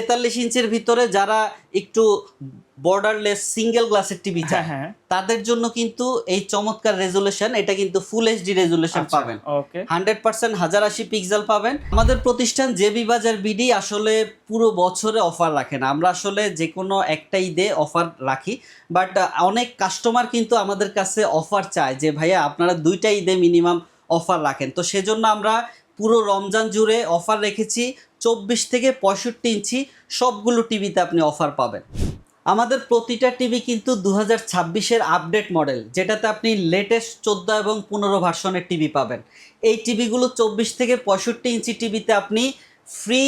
43 ইঞ্চির ভিতরে যারা একটু বর্ডারলেস সিঙ্গেল গ্লাসের টিভি চায় তাদের জন্য কিন্তু এই চমৎকার রেজুলেশন, এটা কিন্তু ফুল এইচডি রেজুলেশন পাবেন। 100% 1080 পিক্সেল পাবেন। আমাদের প্রতিষ্ঠান জেবি বাজার বিডি আসলে পুরো বছরে অফার রাখে না, আমরা আসলে যে কোনো একটা ঈদে অফার রাখি, বাট অনেক কাস্টমার কিন্তু আমাদের কাছে অফার চায় যে ভাইয়া আপনারা দুইটা ঈদে মিনিমাম অফার রাখেন। তো সেজন্য আমরা পুরো রমজান জুড়ে অফার রেখেছি। 24 থেকে 65 ইঞ্চি সবগুলো টিভিতে আপনি অফার পাবেন। আমাদের প্রতিটা টিভি কিন্তু 2026-এর আপডেট মডেল, যেটাতে আপনি লেটেস্ট 14 এবং 15 ভার্সনের টিভি পাবেন। এই টিভিগুলো 24 থেকে 65 ইঞ্চি টিভিতে আপনি ফ্রি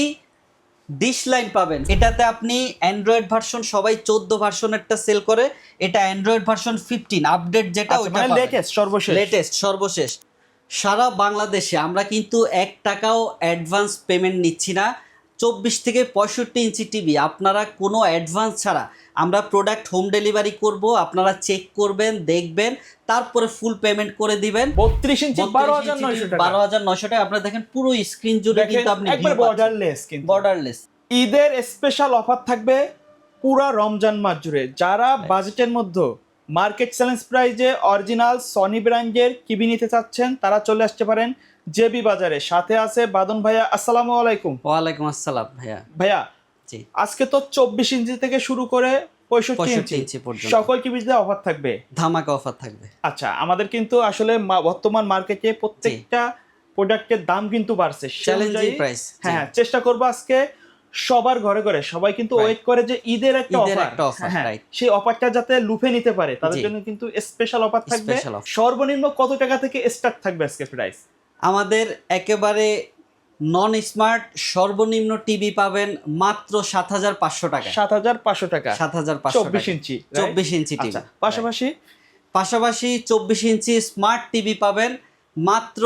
ডিশ লাইন পাবেন। এটাতে আপনি অ্যান্ড্রয়েড ভার্সন, সবাই 14 ভার্সনেরটা সেল করে, এটা অ্যান্ড্রয়েড ভার্সন 15 আপডেট, যেটা ওটা লেটেস্ট সর্বশেষ। সারা বাংলাদেশে আমরা কিন্তু 1 টাকাও অ্যাডভান্স পেমেন্ট নিচ্ছি না। 24 থেকে 65 ইঞ্চি টিভি আপনারা কোনো অ্যাডভান্স ছাড়া আমরা প্রোডাক্ট হোম ডেলিভারি করব, আপনারা চেক করবেন, দেখবেন, তারপরে ফুল পেমেন্ট করে দিবেন। 32 ইঞ্চি 12,900 টাকা। আপনারা দেখেন পুরো স্ক্রিন জুড়ে কিন্তু আপনি একবার বর্ডারলেস। ঈদের স্পেশাল অফার থাকবে পুরা রমজান মাস জুড়ে। যারা বাজেটের মধ্যে মার্কেট চ্যালেঞ্জ প্রাইজে অরিজিনাল সনি ব্র্যান্ডের টিভি নিতে চাচ্ছেন তারা চলে আসতে পারেন জেবি বাজারে। সাথে আছে বাদন ভাইয়া। আসসালামু আলাইকুম। ওয়ালাইকুম আসসালাম ভাইয়া। জি, আজকে তো 24 ইঞ্চি থেকে শুরু করে 65 ইঞ্চি পর্যন্ত সকল টিভিতে অফার থাকবে, ধামাকা অফার থাকবে। আচ্ছা, আমাদের কিন্তু আসলে বর্তমান মার্কেটে প্রত্যেকটা প্রোডাক্টের দাম কিন্তু বাড়ছে, চ্যালেঞ্জিং প্রাইস। হ্যাঁ, চেষ্টা করব আজকে সবার ঘরে ঘরে সবাই কিন্তু ওয়েট করে যে ঈদের একটা অফার, সেই অফারটা যাতে লুফে নিতে পারে তাদের জন্য কিন্তু স্পেশাল অফার থাকবে। সর্বনিম্ন কত টাকা থেকে স্টার্ট থাকবে আজকে প্রাইস? আমাদের একেবারে নন স্মার্ট সর্বনিম্ন টিভি পাবেন মাত্র 7,500 টাকা। 7,500 টাকা 7,500 ইঞ্চি 24 ইঞ্চি টিভি। পাশাপাশি 24 ইঞ্চি স্মার্ট টিভি পাবেন মাত্র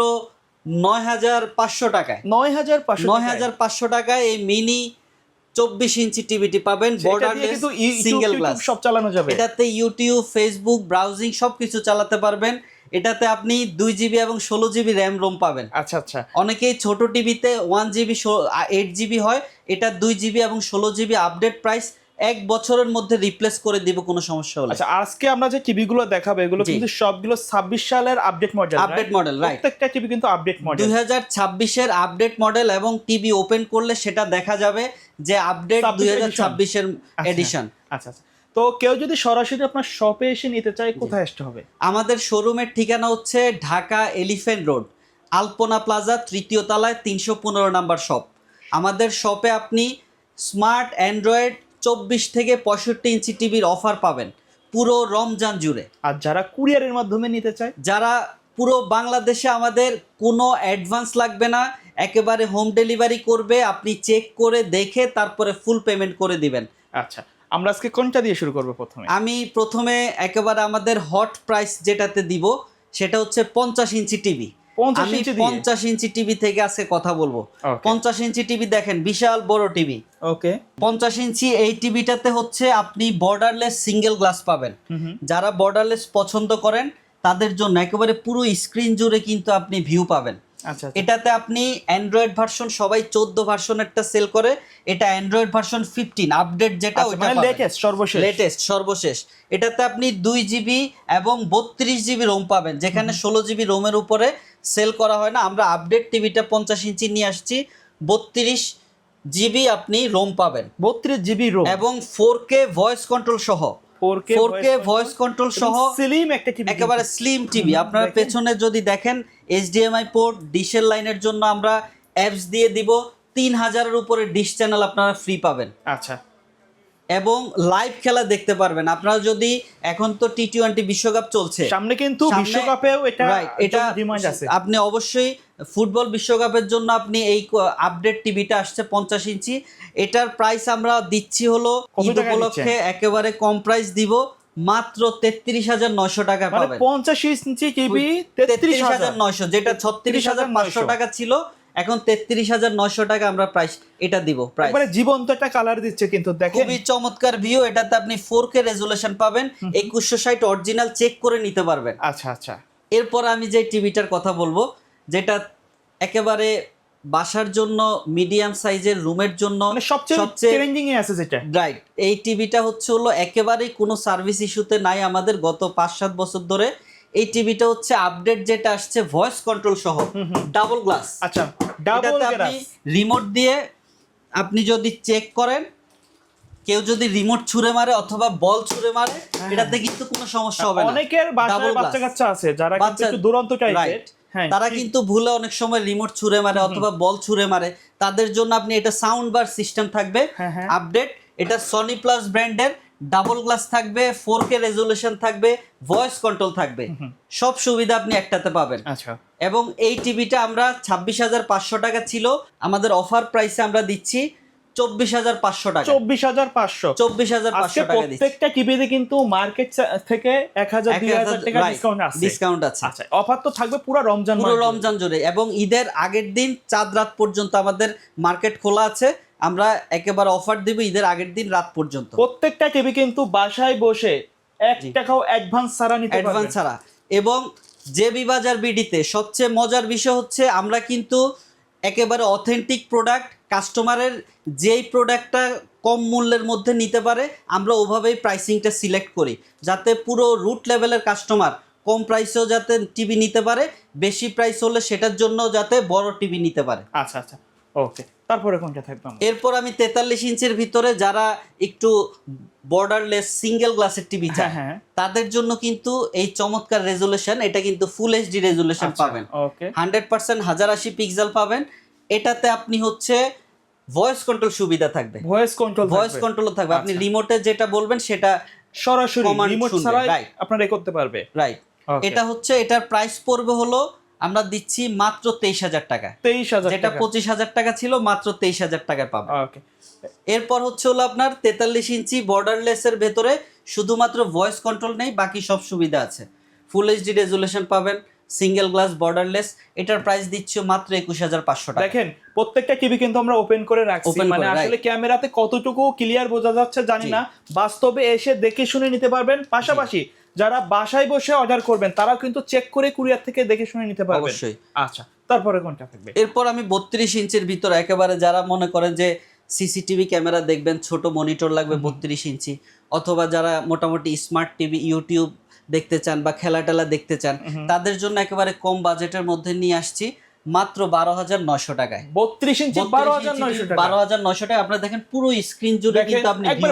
9,500 টাকায়। 9,500 টাকায় এই মিনি 24 ইঞ্চি টিভিটি পাবেন, বর্ডারলেস সিঙ্গেল গ্লাস, সব চালানো যাবে। এটাতে ইউটিউব, ফেসবুক, ব্রাউজিং সবকিছু চালাতে পারবেন। এটাতে আপনি 2 জিবি এবং 16 জিবি র্যাম রোম পাবেন। আচ্ছা, অনেকেই ছোট টিভিতে 1 জিবি 8 জিবি হয়, এটা 2 জিবি এবং 16 জিবি। আপডেট প্রাইস 1 বছরের মধ্যে রিপ্লেস করে দিব কোনো সমস্যা হলে। আচ্ছা, আজকে আমরা যে টিভিগুলো দেখাবো এগুলো কিন্তু সবগুলো 26 সালের আপডেট মডেল, রাইট? প্রত্যেকটা টিভি কিন্তু আপডেট মডেল, 2026 এর আপডেট মডেল, এবং টিভি ওপেন করলে সেটা দেখা যাবে যে আপডেট 2026 এর এডিশন। আচ্ছা, তো কেউ যদি সরাসরি আপনার শপে এসে নিতে চায় কোথায় আসতে হবে? আমাদের শোরুমের ঠিকানা হচ্ছে ঢাকা এলিফ্যান্ট রোড, আলপনা প্লাজা, 3য় তলায়, 315 নাম্বার শপ। আমাদের শপে আপনি স্মার্ট অ্যান্ড্রয়েড 24 থেকে 65 ইঞ্চি টিভির অফার পাবেন পুরো রমজান জুড়ে। আর যারা কুরিয়ারের মাধ্যমে নিতে চায়, যারা পুরো বাংলাদেশে, আমাদের কোনো অ্যাডভান্স লাগবে না, একেবারে হোম ডেলিভারি করবে, আপনি চেক করে দেখে তারপরে ফুল পেমেন্ট করে দিবেন। আচ্ছা, আমরা আজকে কোনটা দিয়ে শুরু করব? আমি প্রথমে একেবারে আমাদের হট প্রাইস যেটাতে দিব সেটা হচ্ছে 50 ইঞ্চি টিভি। আমি 50 ইঞ্চি টিভি থেকে আজকে কথা বলবো। 50 ইঞ্চি টিভি দেখেন, বিশাল বড় টিভি। ওকে, 50 ইঞ্চি এই টিভিটাতে হচ্ছে আপনি বর্ডারলেস সিঙ্গেল গ্লাস পাবেন। যারা বর্ডারলেস পছন্দ করেন তাদের জন্য একেবারে পুরো স্ক্রিন জুড়ে কিন্তু আপনি ভিউ পাবেন। আচ্ছা, এটাতে আপনি অ্যান্ড্রয়েড ভার্সন, সবাই 14 ভার্সনেরটা সেল করে, এটা অ্যান্ড্রয়েড ভার্সন 15 আপডেট, যেটা ওটা লেটেস্ট সর্বশেষ। এটাতে আপনি 2 জিবি এবং 32 জিবি রোম পাবেন, যেখানে 16 জিবি রোমের উপরে সেল করা হয় না। আমরা আপডেট টিভিটা 50 ইঞ্চি নিয়ে আসছি, 32 জিবি আপনি রোম পাবেন, 32 জিবি রোম এবং 4K ভয়েস কন্ট্রোল সহ, 4K ভয়েস কন্ট্রোল সহ স্লিম একটা টিভি, একেবারে স্লিম টিভি। আপনারা পেছনে যদি দেখেন HDMI পোর্ট, ডিশের লাইনের জন্য আমরা অ্যাপস দিয়ে দিব। 3000-এর উপরে ডিশ চ্যানেল আপনারা ফ্রি পাবেন। আচ্ছা, এবং লাইভ খেলা দেখতে পারবেন। আপনারা যদি, এখন তো T20 বিশ্বকাপ চলছে, সামনে কিন্তু বিশ্বকাপেও এটা ডিমান্ড আছে, আপনি অবশ্যই ফুটবল বিশ্বকাপের জন্য আপনি এই আপডেট টিভিটা আসছে 50 ইঞ্চি। এটার প্রাইস আমরা দিচ্ছি হলো ঈদ উপলক্ষে একেবারে কম প্রাইস দিব, মাত্র 33,900 টাকা পাবেন। 50 ইঞ্চি টিভি 33,900, যেটা 36,500 টাকা ছিল, এখন 33,900 টাকা আমরা প্রাইস এটা দিব। প্রাইস মানে জীবন্ত একটা কালার দিচ্ছে কিন্তু দেখেন, খুবই চমৎকার ভিউ। এটাতে আপনি 4K রেজুলেশন পাবেন, 2160 অরিজিনাল চেক করে নিতে পারবেন। আচ্ছা, এরপর আমি যে টিভিটার কথা বলবো, যেটা একেবারে বাসার জন্য মিডিয়াম সাইজের রুমের জন্য মানে সবচেয়ে ট্রেন্ডিং এ আছে যেটা, রাইট। এই টিভিটা হচ্ছে হলো একেবারেই কোনো সার্ভিস ইস্যুতে নাই আমাদের গত 5-7 বছর ধরে। এই টিভিটা হচ্ছে আপডেট যেটা আসছে ভয়েস কন্ট্রোল সহ ডাবল গ্লাস। আচ্ছা, ডাবল আপনি রিমোট দিয়ে আপনি যদি চেক করেন, কেউ যদি রিমোট ছুঁড়ে মারে অথবা বল ছুঁড়ে মারে, এটাতে কিন্তু কোনো সমস্যা হবে না। অনেকের বাসায় বাচ্চা কাচ্চা আছে যারা কিন্তু একটু দুরন্ত টাইপের, তারা কিন্তু ভুলে অনেক সময় রিমোট ছুঁড়ে মারে অথবা বল ছুঁড়ে মারে, তাদের জন্য আপনি এটা সাউন্ড বার সিস্টেম থাকবে আপডেট। এটা সনি প্লাস ব্র্যান্ডের, ডাবল গ্লাস থাকবে, 4K রেজোলিউশন থাকবে, ভয়েস কন্ট্রোল থাকবে, সব সুবিধা আপনি একটাতে পাবেন। আচ্ছা, এবং এই টিভিটা আমরা 26,500 টাকা ছিল, আমাদের অফার প্রাইসে আমরা দিচ্ছি 24,500 টাকা। 24,500 টাকা দিচ্ছি। প্রত্যেকটা টিভিতে কিন্তু মার্কেট থেকে 1,000-2,000 টাকা ডিসকাউন্ট আছে। আচ্ছা, অফার তো থাকবে পুরো রমজান জুড়ে, এবং ঈদের আগের দিন চাঁদ রাত পর্যন্ত আমাদের মার্কেট খোলা আছে। আমরা একেবারে অফার দিব ঈদের আগের দিন রাত পর্যন্ত। প্রত্যেকটা টিভি কিন্তু বাসায় বসে 1 টাকাও অ্যাডভান্স ছাড়া নিতে পারবেন, অ্যাডভান্স ছাড়া। এবং জেবি বাজার বিডিতে সবচেয়ে মজার বিষয় হচ্ছে আমরা কিন্তু একেবারে অথেন্টিক প্রোডাক্ট, কাস্টমারের যেই প্রোডাক্টটা কম মূল্যের মধ্যে নিতে পারে আমরা ওভাবেই প্রাইসিংটা সিলেক্ট করি, যাতে পুরো রুট লেভেলের কাস্টমার কম প্রাইসেও যাতে টিভি নিতে পারে, বেশি প্রাইস হলে সেটার জন্য যাতে বড় টিভি নিতে পারে। আচ্ছা আচ্ছা, ওকে। তারপরে কোনটা থাকবে? এরপর আমি 43 ইঞ্চির ভিতরে যারা একটু বর্ডারলেস সিঙ্গেল গ্লাসের টিভি চায় তাদের জন্য কিন্তু এই চমৎকার রেজুলেশন, এটা কিন্তু ফুল এইচডি রেজুলেশন পাবেন, 100% 1080 পিক্সেল পাবেন। এটাতে আপনি হচ্ছে ভয়েস কন্ট্রোল সুবিধা থাকবে, ভয়েস কন্ট্রোল থাকবে। আপনি রিমোটে যেটা বলবেন সেটা সরাসরি রিমোট ছাড়াই আপনারা করতে পারবে, রাইট। এটা হচ্ছে, এটার প্রাইস পড়বে হলো আমরা দিচ্ছি মাত্র 23,000 টাকা। 23,000, যেটা 25,000 টাকা ছিল মাত্র 23,000 টাকায় পাবেন। ওকে। এরপর হচ্ছে হলো আপনার 43 ইঞ্চি বর্ডারলেসের ভেতরে শুধুমাত্র ভয়েস কন্ট্রোল নেই, বাকি সব সুবিধা আছে। ফুল এইচডি রেজুলেশন পাবেন, সিঙ্গেল গ্লাস বর্ডারলেস। এটার প্রাইস দিচ্ছি মাত্র 21,500 টাকা। দেখেন প্রত্যেকটা টিভি কিন্তু আমরা ওপেন করে রাখছি, মানে আসলে ক্যামেরাতে কতটুকু ক্লিয়ার বোঝা যাচ্ছে জানি না, বাস্তবে এসে দেখে শুনে নিতে পারবেন। পাশাপাশি যারা বাসায় বসে অর্ডার করবেন তারাও কিন্তু চেক করে কুরিয়ার থেকে দেখে শুনে নিতে পারবেন। অবশ্যই। আচ্ছা, তারপরে কোনটা থাকবে? এরপর আমি 32 ইঞ্চির ভিতরে একেবারে যারা মনে করেন যে সিসিটিভি ক্যামেরা দেখবেন, ছোট মনিটর লাগবে 32 ইঞ্চি, অথবা যারা মোটামুটি স্মার্ট টিভি, ইউটিউব দেখতে চান বা খেলা টেলা দেখতে চান, তাদের জন্য একেবারে কম বাজেটের মধ্যে নিয়ে আসছি মাত্র 12,900 টাকায়। 32 ইঞ্চি 12,900 টাকা। 12,900 টাকা। আপনারা দেখেন পুরো স্ক্রিন জুড়ে কিন্তু আপনি একবার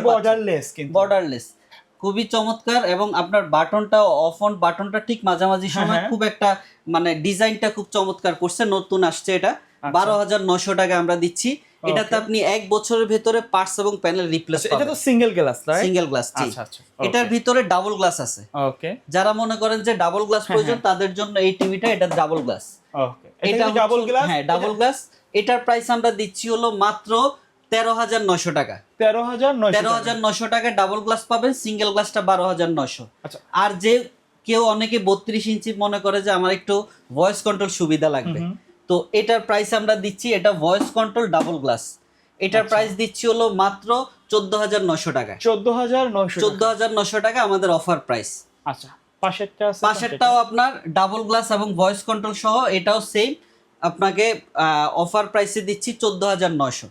বর্ডারলেস, খুবই চমৎকার। এবং আপনার বাটনটা অফ অন বাটনটা ঠিক মাঝামাঝি সময় খুব একটা মানে ডিজাইনটা খুব চমৎকার করছে, নতুন আসছে এটা। 12,900 টাকা আমরা দিচ্ছি। এটাতে আপনি 1 বছরের ভেতরে পার্টস এবং প্যানেল রিপ্লেস পাবেন। এটা তো single glass, right? Single glass, আচ্ছা আচ্ছা। এটার ভিতরে ডাবল গ্লাস আছে। ওকে। যারা মনে করেন যে ডাবল গ্লাস প্রয়োজন তাদের জন্য এই টিভিটা, এটা ডাবল গ্লাস। ওকে, এটা ডাবল গ্লাস। হ্যাঁ, ডাবল গ্লাস। এটার প্রাইস আমরা দিচ্ছি হলো মাত্র 13,900 টাকা। 13,900 টাকা ডাবল গ্লাস পাবেন, সিঙ্গেল গ্লাসটা 12,900। আচ্ছা। আর যে কেউ অনেকে 32 ইঞ্চি মনে করে যে আমার একটু ভয়েস কন্ট্রোল সুবিধা লাগবে, তো এটার প্রাইস আমরা দিচ্ছি, এটা ভয়েস কন্ট্রোল ডাবল গ্লাস, এটার প্রাইস দিচ্ছি হলো মাত্র 14,900 টাকা। 14,900 টাকা আমাদের অফার প্রাইস। আচ্ছা, পাশেরটাও আপনার ডাবল গ্লাস এবং ভয়েস কন্ট্রোল সহ, এটাও সেম, আপনাকে অফার প্রাইসে দিচ্ছি 14,900।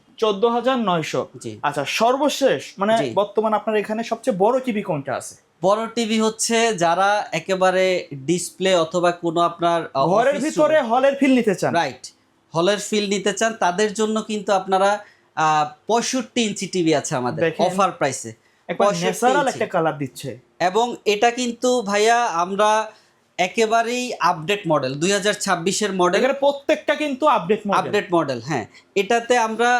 জি। আচ্ছা, সর্বশেষ মানে বর্তমান আপনার এখানে সবচেয়ে বড় টিভি কোনটা আছে? বড় টিভি হচ্ছে যারা একেবারে ডিসপ্লে অথবা কোনো আপনার ঘরের ভিতরে হলের ফিল নিতে চান, রাইট, হলের ফিল নিতে চান, তাদের জন্য কিন্তু আপনারা 65 ইঞ্চি টিভি আছে আমাদের অফার প্রাইসে। ন্যাচারাল একটা কালার দিচ্ছে, এবং এটা কিন্তু ভাইয়া আমরা একেবারেই আপডেট মডেল, 2026-এর মডেল। প্রত্যেকটা কিন্তু আপডেট মডেল। হ্যাঁ, এটাতে আমরা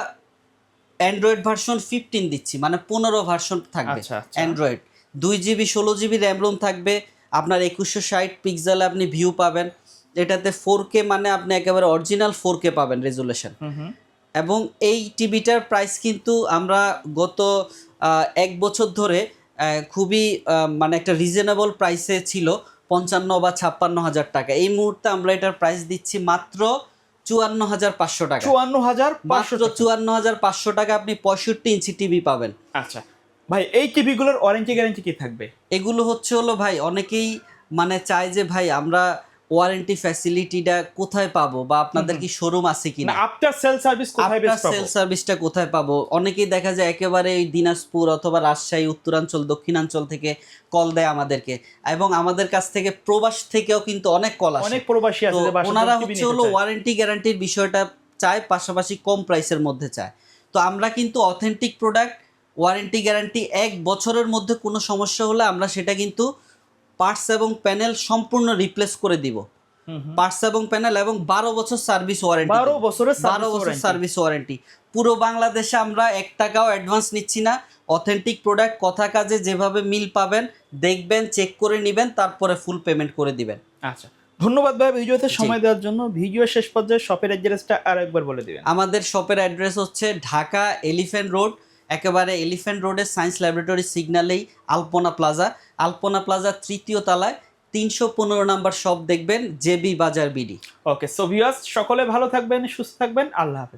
অ্যান্ড্রয়েড ভার্সন 15 দিচ্ছি, মানে 15 ভার্সন থাকবে Android. 2GB 16GB RAM ROM থাকবে। আপনার 2160 পিক্সেলে আপনি ভিউ পাবেন। এটাতে 4K মানে আপনি একেবারে অরিজিনাল 4K পাবেন রেজুলেশন। এবং এই টিভিটার প্রাইস কিন্তু আমরা গত 1 বছর ধরে খুবই মানে একটা রিজনেবল প্রাইসে ছিল, 55 বা 56 হাজার টাকা। এই মুহূর্তে আমরা এটার প্রাইস দিচ্ছি মাত্র 54,500 টাকা। 54,500 টাকা আপনি 65 ইঞ্চি টিভি পাবেন। আচ্ছা ভাই, এই টিভিগুলোর ওয়ারেন্টি গ্যারান্টি কি থাকবে? এগুলো হচ্ছে হলো ভাই, অনেকেই মানে চায় যে ভাই আমরা ওয়ারেন্টি ফ্যাসিলিটিটা কোথায় পাবো, বা আপনাদের কি শোরুম আছে কিনা, আফটার সেল সার্ভিস কোথায় বেস্ট পাবো, সেল সার্ভিসটা কোথায় পাবো। অনেকেই দেখা যায় একেবারে ওই দিনাজপুর অথবা রাজশাহী, উত্তরাঞ্চল, দক্ষিণাঞ্চল থেকে কল দেয় আমাদেরকে, এবং আমাদের কাছ থেকে প্রবাস থেকেও কিন্তু অনেক কল আসে, অনেক প্রবাসী আছে যে বাসায় ওনারা টিভি হচ্ছে নিতে হলো চায়। ওয়ারেন্টি গ্যারান্টির বিষয়টা চায়, পাশাপাশি কম প্রাইসের মধ্যে চায়। তো আমরা কিন্তু অথেন্টিক প্রোডাক্ট, ওয়ারেন্টি গ্যারান্টি 1 বছরের মধ্যে কোনো সমস্যা হলে আমরা সেটা কিন্তু পার্টস এবং প্যানেল সম্পূর্ণ রিপ্লেস করে দিব। পার্টস এবং প্যানেল এবং 12 বছর সার্ভিস ওয়ারেন্টি, 12 বছরের 12 বছর সার্ভিস ওয়ারেন্টি। পুরো বাংলাদেশে আমরা 1 টাকাও অ্যাডভান্স নিচ্ছি না। অথেন্টিক প্রোডাক্ট, কথা কাজে যেভাবে মিল পাবেন, দেখবেন, চেক করে নেবেন, তারপরে ফুল পেমেন্ট করে দিবেন। আচ্ছা, ধন্যবাদ ভাই ভিডিওতে সময় দেওয়ার জন্য। ভিডিও শেষ পর্যায়ে শপের অ্যাড্রেসটা আরেকবার বলে দিবেন। আমাদের শপের অ্যাড্রেস হচ্ছে ঢাকা এলিফ্যান্ট রোড, একেবারে এলিফ্যান্ট রোডের সায়েন্স ল্যাবরেটরি সিগন্যালেই আলপনা প্লাজা। আলপনা প্লাজা 3য় তলায় 315 নাম্বার শপ দেখবেন, জেবি বাজার বিডি। ওকে, সো ভিউয়ার্স সকলে ভালো থাকবেন, সুস্থ থাকবেন, আল্লাহ হাফেজ।